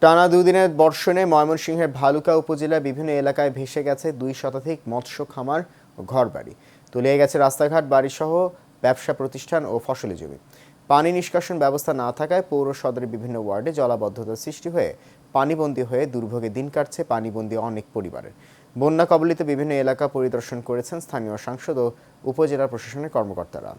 টানা দুদিনের বর্ষণে ময়মনসিংহের ভালুকা উপজেলার বিভিন্ন এলাকায় ভেসে গেছে 2 শতাধিক মৎস্য খামার ও ঘরবাড়ি। তলিয়ে গেছে রাস্তাঘাট, বাড়িসহ ব্যবসা প্রতিষ্ঠান ও ফসলি জমি। পানি নিষ্কাশন ব্যবস্থা না থাকায় পৌর সদরের বিভিন্ন ওয়ার্ডে জলাবদ্ধতার সৃষ্টি হয়ে পানিবন্দী হয়ে দুর্ভোগে দিন কাটছে পানিবন্দী অনেক পরিবারের। বন্যা কবলিত বিভিন্ন এলাকা পরিদর্শন করেছেন স্থানীয় সাংসদ ও উপজেলা প্রশাসনের কর্মকর্তারা।